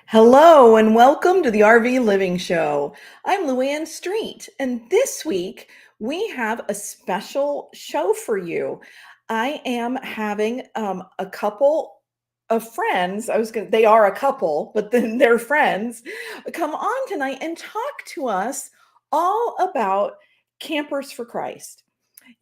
Hello and welcome to the RV Living Show. I'm Luann Street, and this week we have a special show for you. I am having a couple of friends. They are a couple, but then they're friends, come on tonight and talk to us all about Campers for Christ.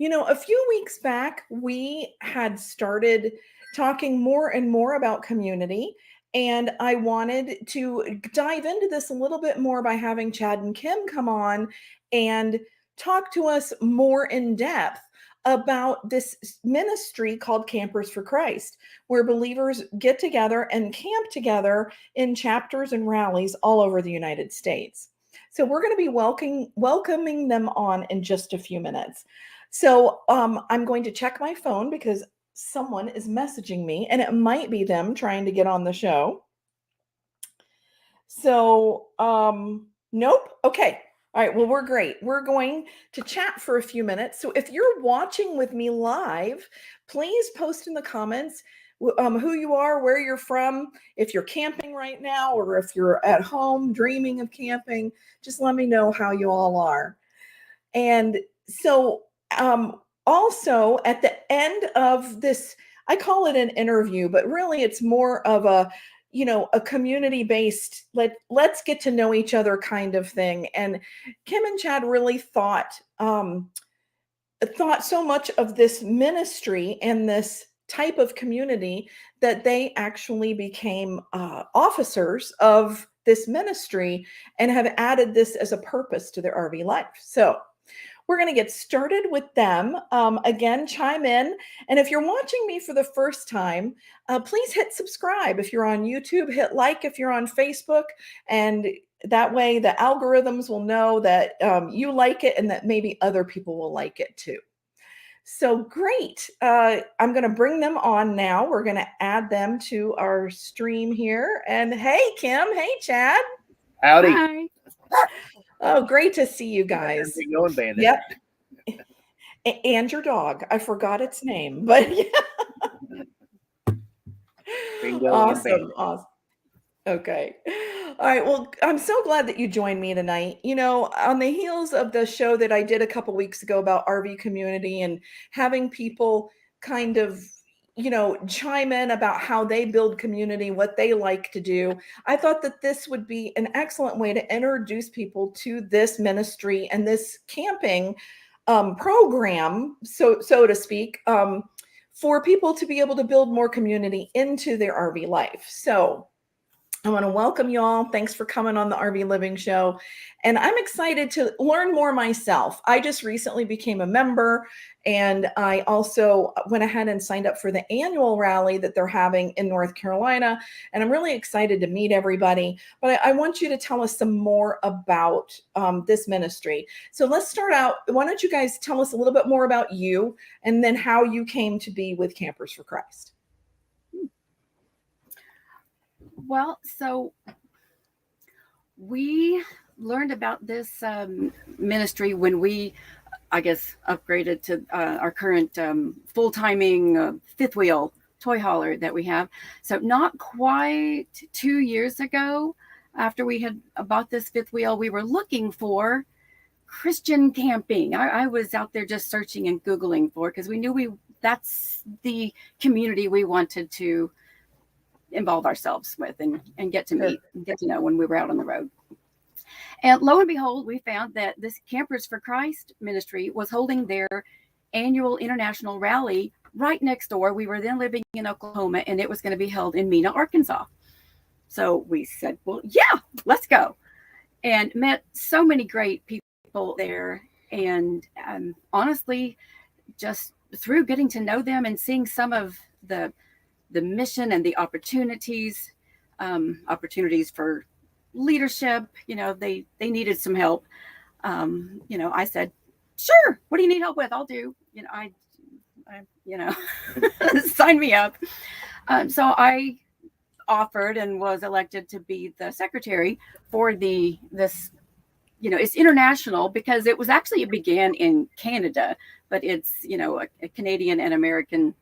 A few weeks back, we had started talking more and more about community, and I wanted to dive into this a little bit more by having Chad and Kim come on and talk to us more in depth about this ministry called Campers for Christ, where believers get together and camp together in chapters and rallies all over the United States. So we're going to be welcoming them on in just a few minutes. So I'm going to check my phone because someone is messaging me, and it might be them trying to get on the show. So nope. Okay. All right. Well, we're great. We're going to chat for a few minutes. So if you're watching with me live, please post in the comments who you are, where you're from, if you're camping right now, or if you're at home dreaming of camping. Just let me know how you all are. And so also at the end of this, I call it an interview, but really it's more of a community-based, let's get to know each other kind of thing. And Kim and Chad really thought so much of this ministry and this type of community that they actually became officers of this ministry and have added this as a purpose to their RV life. So we're going to get started with them. Again, chime in. And if you're watching me for the first time, please hit subscribe. If you're on YouTube, hit like if you're on Facebook. And that way the algorithms will know that you like it and that maybe other people will like it too. So great. I'm going to bring them on now. We're going to add them to our stream here. And hey, Kim. Hey, Chad. Howdy. Hi. Oh, great to see you guys. Going, Bandit. Yep. And your dog. I forgot its name, but yeah. Awesome. Okay. All right. Well, I'm so glad that you joined me tonight. On the heels of the show that I did a couple weeks ago about RV community and having people kind of chime in about how they build community, what they like to do. I thought that this would be an excellent way to introduce people to this ministry and this camping program, so to speak, for people to be able to build more community into their RV life. So I want to welcome you all. Thanks for coming on the RV Living Show. And I'm excited to learn more myself. I just recently became a member, and I also went ahead and signed up for the annual rally that they're having in North Carolina. And I'm really excited to meet everybody. But I want you to tell us some more about this ministry. So let's start out. Why don't you guys tell us a little bit more about you and then how you came to be with Campers for Christ? Well, so we learned about this ministry when we, I guess, upgraded to our current full-timing fifth wheel toy hauler that we have. So not quite 2 years ago, after we had bought this fifth wheel, we were looking for Christian camping. I was out there just searching and Googling for, because we knew that's the community we wanted to involve ourselves with and get to meet and get to know when we were out on the road. And lo and behold, we found that this Campers for Christ ministry was holding their annual international rally right next door. We were then living in Oklahoma, and it was going to be held in Mena, Arkansas. So we said, well, yeah, let's go. And met so many great people there. And honestly, just through getting to know them and seeing some of the mission and the opportunities for leadership, they needed some help. I said, sure, what do you need help with? I'll do, sign me up. So I offered and was elected to be the secretary for this. It's international because it began in Canada, but it's, a Canadian and American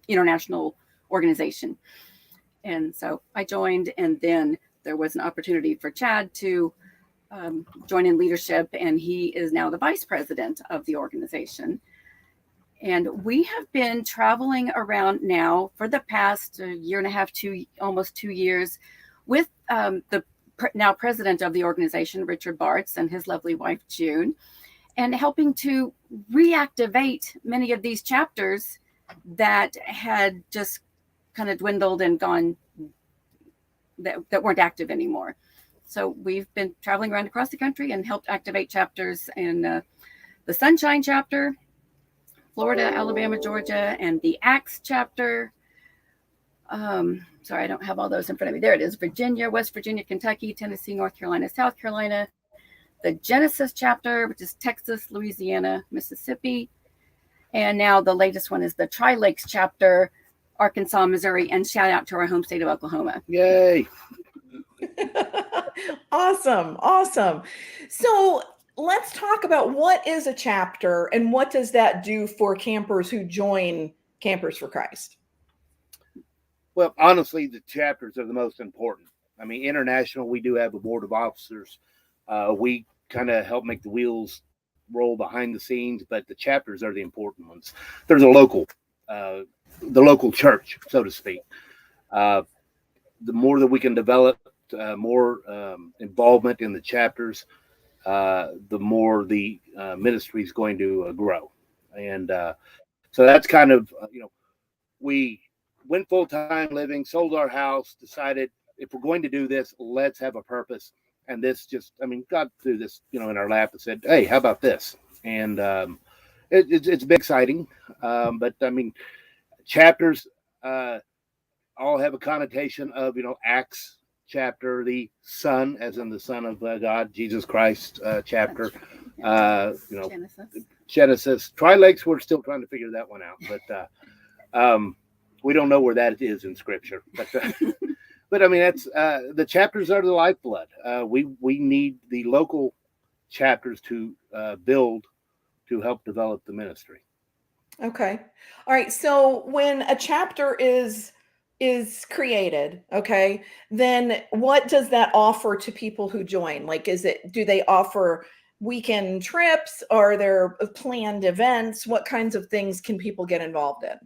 international organization. And so I joined, and then there was an opportunity for Chad to join in leadership, and he is now the vice president of the organization. And we have been traveling around now for the past year and a half, almost 2 years, with the now president of the organization, Richard Bartz, and his lovely wife, June, and helping to reactivate many of these chapters that had just kind of dwindled and gone, that weren't active anymore. So we've been traveling around across the country and helped activate chapters in the Sunshine chapter, Florida, Alabama, Georgia, and the Axe chapter. Sorry, I don't have all those in front of me. There it is. Virginia, West Virginia, Kentucky, Tennessee, North Carolina, South Carolina. The Genesis chapter, which is Texas, Louisiana, Mississippi. And now the latest one is the Tri-Lakes chapter, Arkansas, Missouri, and shout out to our home state of Oklahoma. Yay. Awesome. Awesome. So let's talk about what is a chapter and what does that do for campers who join Campers for Christ? Well, honestly, the chapters are the most important. I mean, international, we do have a board of officers. We kind of help make the wheels roll behind the scenes, but the chapters are the important ones. There's the local church, so to speak. The more that we can develop, more involvement in the chapters, the more the ministry is going to grow. And so that's kind of, we went full-time living, sold our house, decided if we're going to do this, let's have a purpose. And this God threw this, in our lap and said, hey, how about this? And it's been exciting. But chapters all have a connotation of, Acts chapter, the Son, as in the Son of God, Jesus Christ chapter, Genesis. Tri-Lakes, we're still trying to figure that one out. But we don't know where that is in Scripture. But that's the chapters are the lifeblood. We need the local chapters to build to help develop the ministry. Okay. All right. So when a chapter is created, okay, then what does that offer to people who join? Like, do they offer weekend trips? Are there planned events? What kinds of things can people get involved in?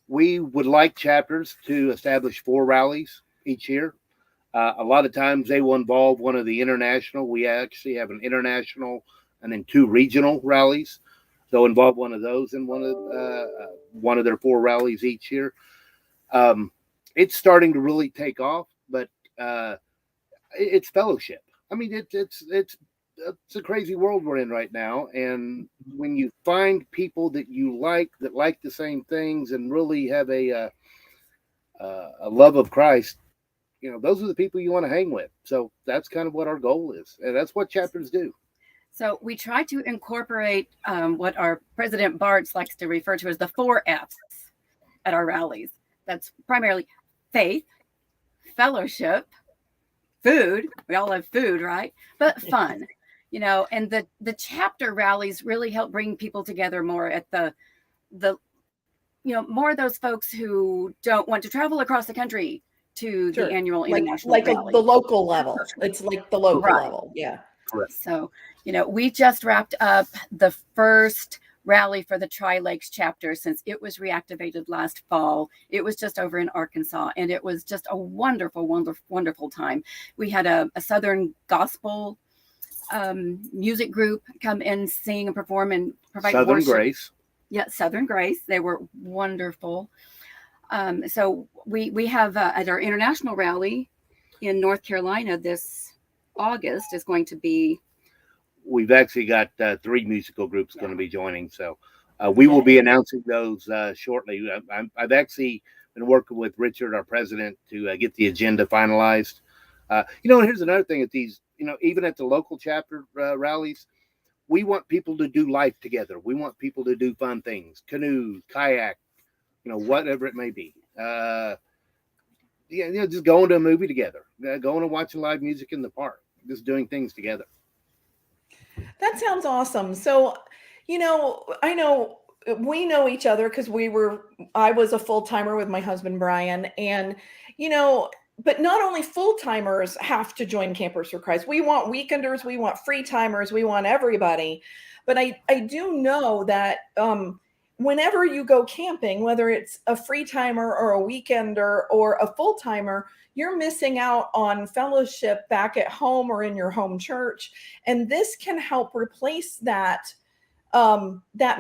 We would like chapters to establish 4 rallies each year. A lot of times they will involve one of the international. We actually have an international and then 2 regional rallies. They'll involve one of those in one of their 4 rallies each year. It's starting to really take off, but it's fellowship. I mean, it's a crazy world we're in right now. And when you find people that you like, that like the same things and really have a love of Christ, those are the people you want to hang with. So that's kind of what our goal is. And that's what chapters do. So we try to incorporate what our President Bartz likes to refer to as the 4 F's at our rallies. That's primarily faith, fellowship, food. We all love food, right? But fun. And the chapter rallies really help bring people together more at the more of those folks who don't want to travel across the country to the annual international rally. The local level. It's like the local level. Yeah. Correct. So, we just wrapped up the first rally for the Tri-Lakes chapter since it was reactivated last fall. It was just over in Arkansas, and it was just a wonderful, wonderful, wonderful time. We had a Southern gospel music group come and sing and perform and provide Southern worship. Grace. Yeah, Southern Grace. They were wonderful. So we have at our international rally in North Carolina this August is going to be. We've actually got 3 musical groups going to be joining. So we will be announcing those shortly. I've actually been working with Richard, our president, to get the agenda finalized. And here's another thing at these, even at the local chapter rallies, we want people to do life together. We want people to do fun things, canoe, kayak, whatever it may be. Just going to a movie together, going and watching live music in the park, just doing things together. That sounds awesome. So, I know we know each other because I was a full-timer with my husband, Brian. And, but not only full-timers have to join Campers for Christ. We want weekenders, we want free timers, we want everybody. But I do know that whenever you go camping, whether it's a free timer or a weekender or a full-timer, you're missing out on fellowship back at home or in your home church. And this can help replace that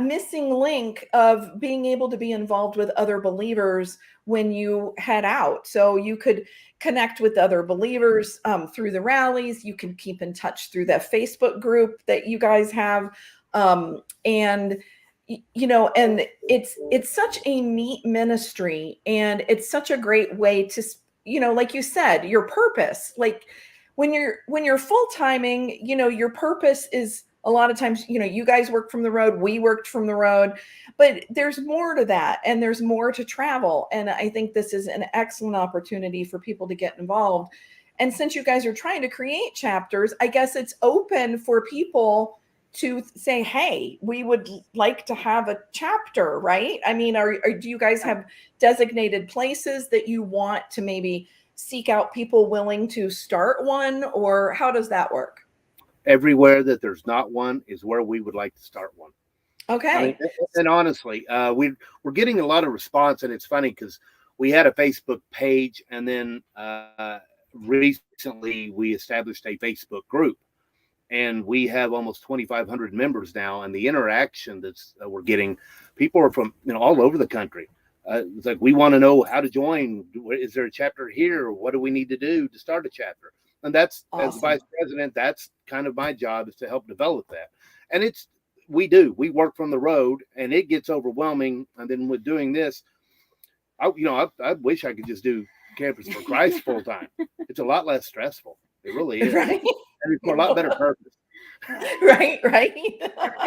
missing link of being able to be involved with other believers when you head out. So you could connect with other believers through the rallies. You can keep in touch through that Facebook group that you guys have. And it's such a neat ministry, and it's such a great way to, like you said, your purpose, like when you're full-timing, your purpose is, a lot of times, you guys work from the road, we worked from the road, but there's more to that, and there's more to travel. And I think this is an excellent opportunity for people to get involved. And since you guys are trying to create chapters, I guess it's open for people to say, hey, we would like to have a chapter, right? I mean, do you guys have designated places that you want to maybe seek out people willing to start one, or how does that work? Everywhere that there's not one is where we would like to start one. Okay. I mean, and honestly, we're getting a lot of response, and it's funny because we had a Facebook page, and then recently we established a Facebook group, and we have almost 2,500 members now. And the interaction we're getting, people are from all over the country. It's like, we want to know how to join. Is there a chapter here? What do we need to do to start a chapter? And that's awesome. As vice president, that's kind of my job, is to help develop that. And we work from the road, and it gets overwhelming. And then with doing this, I wish I could just do Campers for Christ full time. It's a lot less stressful. It really is. Right? And it's for a lot better purpose. Right. Pay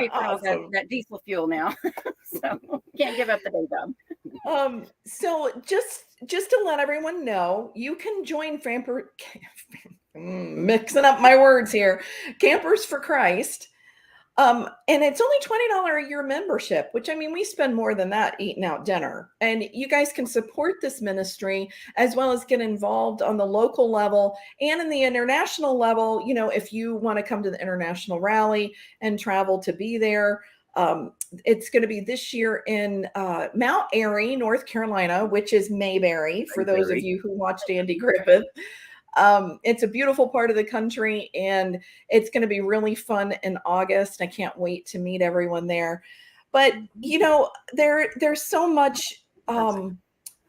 for all that diesel fuel now. So can't give up the day job. So just to let everyone know, you can join mixing up my words here, Campers for Christ. And it's only $20 a year membership, which, I mean, we spend more than that eating out dinner. And you guys can support this ministry as well as get involved on the local level and in the international level. If you want to come to the international rally and travel to be there, it's going to be this year in Mount Airy, North Carolina, which is Mayberry, for those of you who watched Andy Griffith. It's a beautiful part of the country, and it's going to be really fun in August. I can't wait to meet everyone there. But, there's so much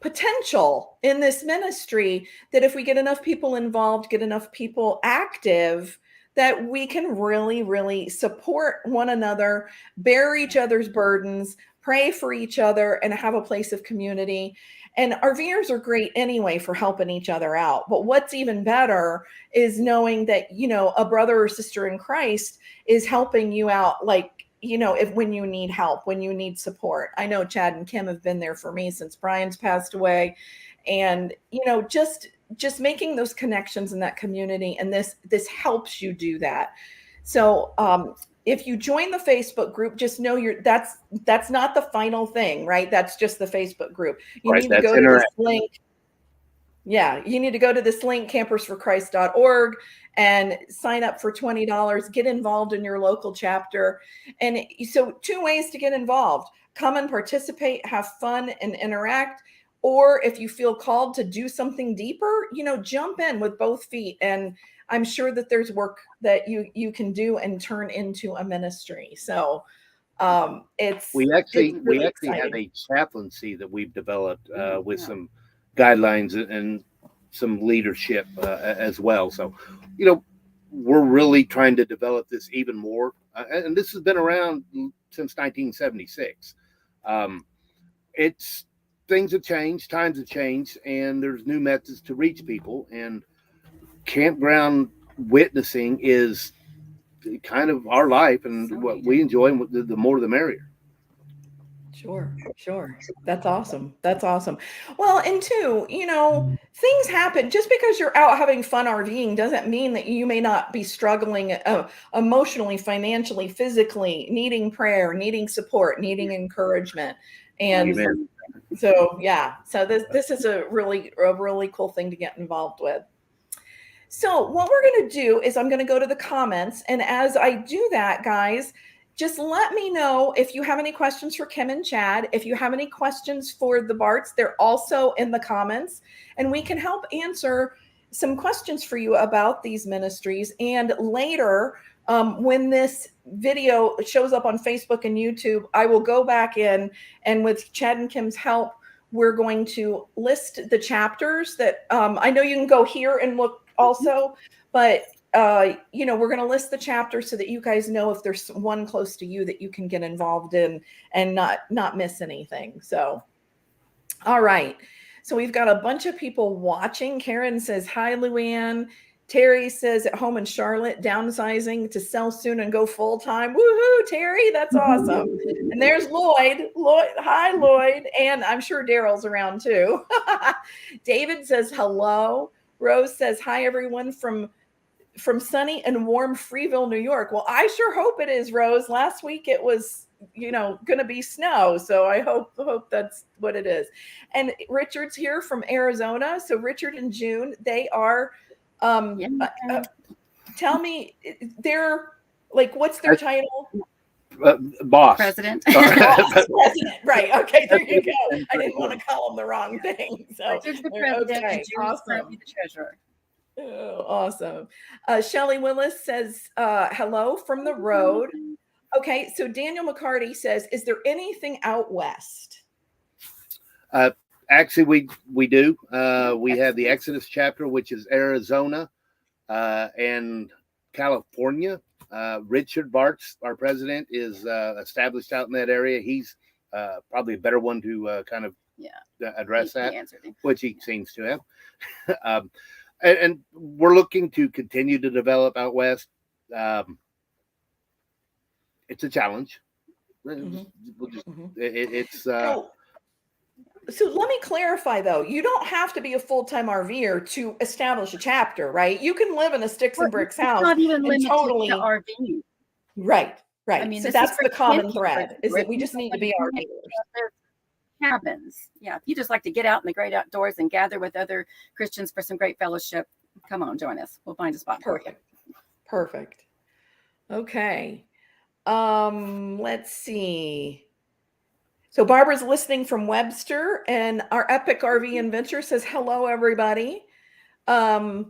potential in this ministry that if we get enough people involved, get enough people active, that we can really, really support one another, bear each other's burdens, pray for each other, and have a place of community. And RVers are great anyway for helping each other out. But what's even better is knowing that, a brother or sister in Christ is helping you out, like, when you need help, when you need support. I know Chad and Kim have been there for me since Brian's passed away. And, just making those connections in that community. And this helps you do that. So, if you join the Facebook group, just know that's not the final thing, right? That's just the Facebook group. You need to go to this link. Yeah, you need to go to this link, campersforchrist.org, and sign up for $20. Get involved in your local chapter. And so 2 ways to get involved: come and participate, have fun, and interact. Or if you feel called to do something deeper, jump in with both feet. And I'm sure that there's work that you can do and turn into a ministry. So we actually have a chaplaincy that we've developed with some guidelines and some leadership as well. So, we're really trying to develop this even more. And this has been around since 1976. Things have changed, times have changed, and there's new methods to reach people. And campground witnessing is kind of our life, and what we enjoy, and the more the merrier. Sure, sure. That's awesome. That's awesome. Well, and two, things happen. Just because you're out having fun RVing doesn't mean that you may not be struggling emotionally, financially, physically, needing prayer, needing support, needing encouragement. And Amen. so, yeah. So this is a really cool thing to get involved with. So what we're going to do is I'm going to go to the comments. And as I do that, guys, just let me know if you have any questions for Kim and Chad. If you have any questions for the Barts, they're also in the comments. And we can help answer some questions for you about these ministries. And later, when this video shows up on Facebook and YouTube, I will go back in, and with Chad and Kim's help, we're going to list the chapters that I know you can go here and look also, but we're going to list the chapters so that you guys know if there's one close to you that you can get involved in and not miss anything. So, all right. So we've got a bunch of people watching. Karen says, hi, Luann. Terry says, at home in Charlotte, downsizing to sell soon and go full time. Woohoo, Terry, that's awesome. And there's Lloyd. Hi, Lloyd. And I'm sure Daryl's around too. David says, hello. Rose says, hi, everyone from sunny and warm Freeville, New York. Well, I sure hope it is, Rose. Last week it was, going to be snow. So I hope that's what it is. And Richard's here from Arizona. So Richard and June, they are, tell me, they're like, what's their title? Boss. President. President. Right. Okay. There you go. I didn't want to call them the wrong thing. So Richard's the president, okay, and June's currently the treasurer. Oh, awesome. Shelley Willis says, hello from the road. Okay, so Daniel McCarty says, is there anything out west? Actually, we do. We have the Exodus chapter, which is Arizona and California. Richard Bartz, our president, is established out in that area. He's probably a better one to kind of address that, which he seems to have. And we're looking to continue to develop out west. It's a challenge. It's so let me clarify though. You don't have to be a full-time RVer to establish a chapter, right? You can live in a sticks and bricks house. Not even limited totally to RVing. Right. I mean, so that's the common thread, is that we just need to be RVers. Cabins. Yeah. If you just like to get out in the great outdoors and gather with other Christians for some great fellowship, come on, join us. We'll find a spot for you. Perfect. Okay. Let's see. So Barbara's listening from Webster, and our Epic RV Adventure says, hello, everybody. So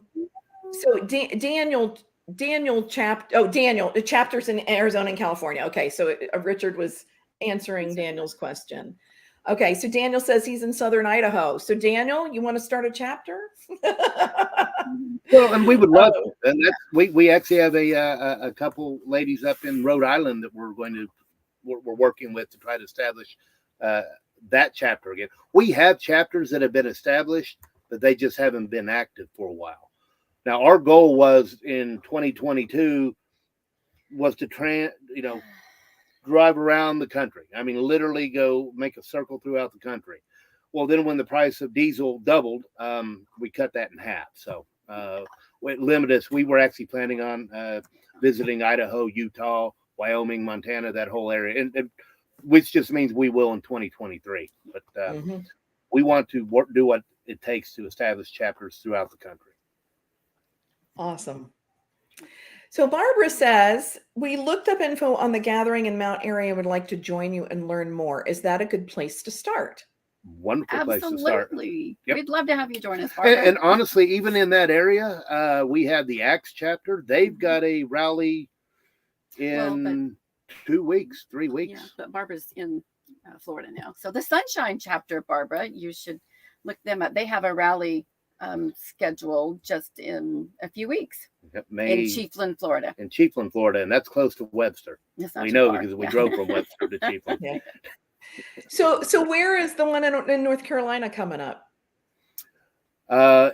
Daniel, the chapters in Arizona and California. Okay. So Richard was answering Daniel's question. Okay. So Daniel says he's in Southern Idaho. So Daniel, you want to start a chapter? Well, and we would love to. And that's, we actually have a couple ladies up in Rhode Island that we're working with to try to establish that chapter again. We have chapters that have been established, but they just haven't been active for a while. Now, our goal was in 2022 was to drive around the country. I mean, literally go make a circle throughout the country. Well, then when the price of diesel doubled, we cut that in half. So it limited us. We were actually planning on visiting Idaho, Utah, Wyoming, Montana, that whole area, and which just means we will in 2023. But we want to do what it takes to establish chapters throughout the country. Awesome. So Barbara says, we looked up info on the gathering in Mount Airy and would like to join you and learn more. Is that a good place to start? Wonderful place to start. Absolutely. Yep. We'd love to have you join us, Barbara. And honestly, even in that area, we have the Acts chapter. They've got a rally in 2 weeks, 3 weeks. Yeah, but Barbara's in Florida now. So the Sunshine chapter, Barbara, you should look them up. They have a rally scheduled just in a few weeks. Yep, in Chiefland, Florida. In Chiefland, Florida, and that's close to Webster. We know because we drove from Webster to Chiefland. Yeah. So where is the one in North Carolina coming up?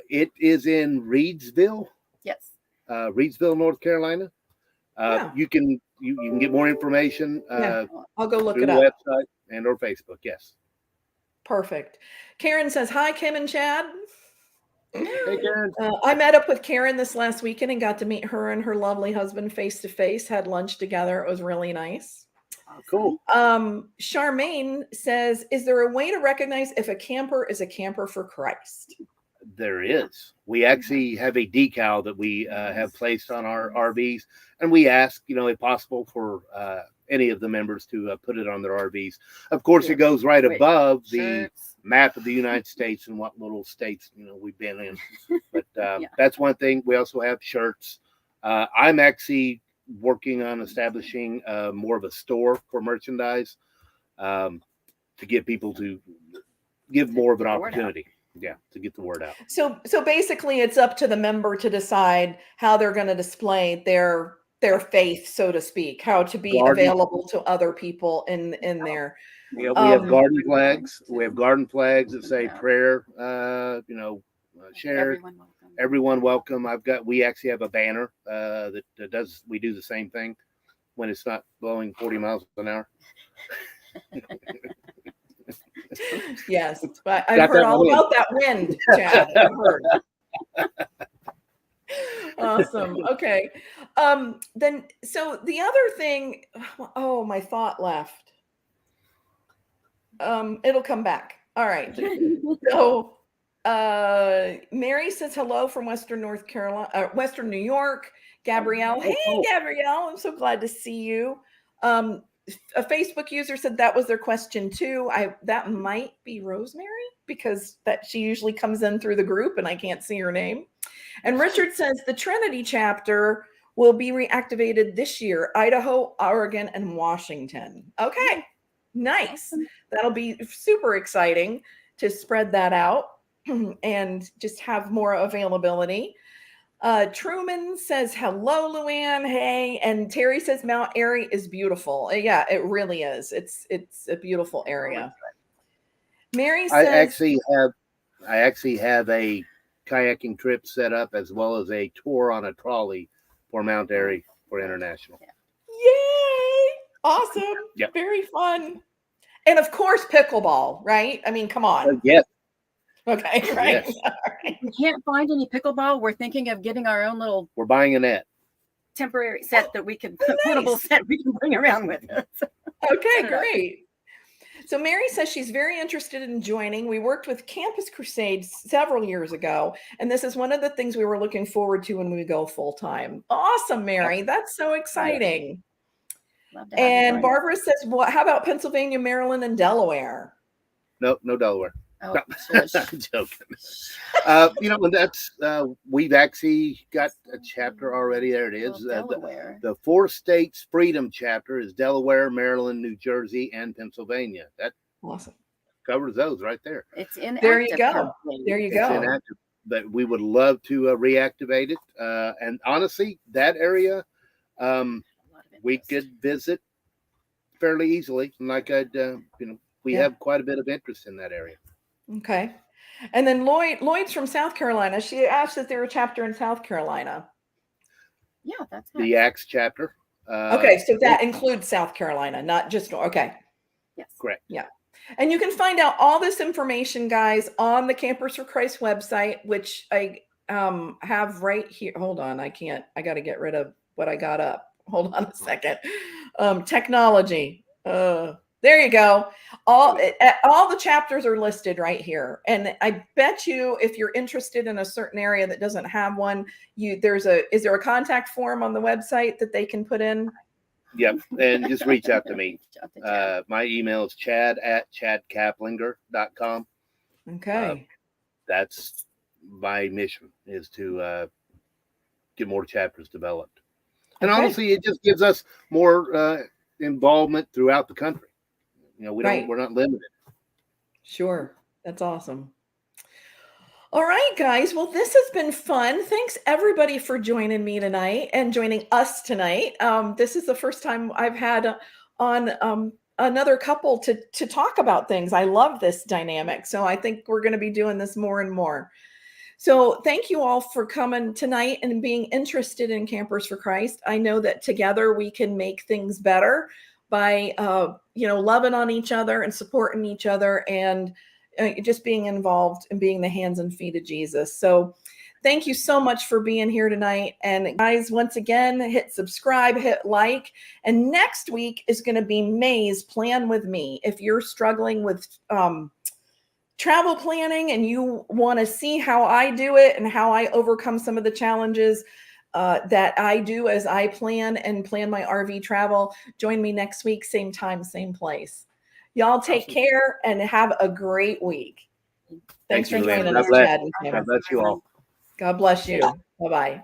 It is in Reidsville. Yes. Reidsville, North Carolina. Yeah. You can get more information Yeah. I'll go look through it the up. website and or Facebook. Yes. Perfect. Karen says, hi, Kim and Chad. Hey, Karen. I met up with Karen this last weekend and got to meet her and her lovely husband face to face, had lunch together. It was really nice. Oh, cool. Charmaine says, is there a way to recognize if a camper is a camper for Christ? There is. We actually have a decal that we have placed on our RVs, and we ask, if possible, for any of the members to put it on their RVs. Of course, it goes right above the map of the United States and what little states we've been in. But that's one thing. We also have shirts. I'm actually working on establishing more of a store for merchandise to get people to give more of an opportunity. Yeah, to get the word out. So basically, it's up to the member to decide how they're going to display their faith, so to speak, how to be available to other people in there. Yeah, we have garden flags. We have garden flags that say prayer. Share. Everyone welcome. We actually have a banner that does. We do the same thing when it's not blowing 40 miles an hour. Yes, I've heard all about that wind, Chad. I've heard. Awesome. Okay. Then, so the other thing, my thought left. It'll come back. All right. So, Mary says hello from Western New York. Gabrielle. Hey, Gabrielle. I'm so glad to see you. A Facebook user said that was their question too. That might be Rosemary because she usually comes in through the group and I can't see her name. And Richard says the Trinity chapter will be reactivated this year, Idaho, Oregon, and Washington. Okay, nice. That'll be super exciting to spread that out and just have more availability. Truman says, hello, Luann. Hey. And Terry says Mount Airy is beautiful. Yeah, it really is. It's a beautiful area. Mary says, I actually have a kayaking trip set up as well as a tour on a trolley for Mount Airy for international. Yay! Awesome. Yep. Very fun. And of course, pickleball, right? I mean, come on. Yes. Okay, right. Yes. If we can't find any pickleball, we're thinking of getting our own little. We're buying a net. Temporary set that we can, portable set we can bring around with us. Okay, great. So Mary says she's very interested in joining. We worked with Campus Crusade several years ago, and this is one of the things we were looking forward to when we go full time. Awesome, Mary. That's so exciting. And Barbara says, well, how about Pennsylvania, Maryland, and Delaware? No Delaware. Oh, no, I'm joking. That's we've actually got a chapter already. There it is. Delaware. The 4 states freedom chapter is Delaware, Maryland, New Jersey, and Pennsylvania. That awesome covers those right there. It's in. There you go. There you go. It's inactive, but we would love to reactivate it. And honestly, that area, we could visit fairly easily. Like we have quite a bit of interest in that area. Okay. And then Lloyd's from South Carolina. She asked if there were a chapter in South Carolina. Yeah, that's the 𝐒𝐬𝐿 chapter. Okay, so that includes South Carolina, not just okay. Yes. Correct. Yeah. And you can find out all this information, guys, on the Campers for Christ website, which I have right here. Hold on. I got to get rid of what I got up. Hold on a second. Technology. There you go. All the chapters are listed right here. And I bet you if you're interested in a certain area that doesn't have one, is there a contact form on the website that they can put in? Yep. And just reach out to me. My email is chad@chadcaplinger.com. Okay. That's my mission, is to get more chapters developed. And honestly, it just gives us more involvement throughout the country. We're not limited. Sure. That's awesome. All right, guys. Well, this has been fun. Thanks everybody for joining me tonight and joining us tonight. This is the first time I've had on another couple to talk about things. I love this dynamic. So I think we're going to be doing this more and more. So thank you all for coming tonight and being interested in Campers for Christ. I know that together we can make things better by, loving on each other and supporting each other, and just being involved and being the hands and feet of Jesus. So thank you so much for being here tonight. And guys, once again, hit subscribe, hit like. And next week is going to be May's Plan With Me. If you're struggling with travel planning and you want to see how I do it and how I overcome some of the challenges that I do as I plan my RV travel, join me next week, same time, same place. Y'all take care and have a great week. Thanks for joining us, Chad and Kim. God bless you all. God bless you. Bye-bye.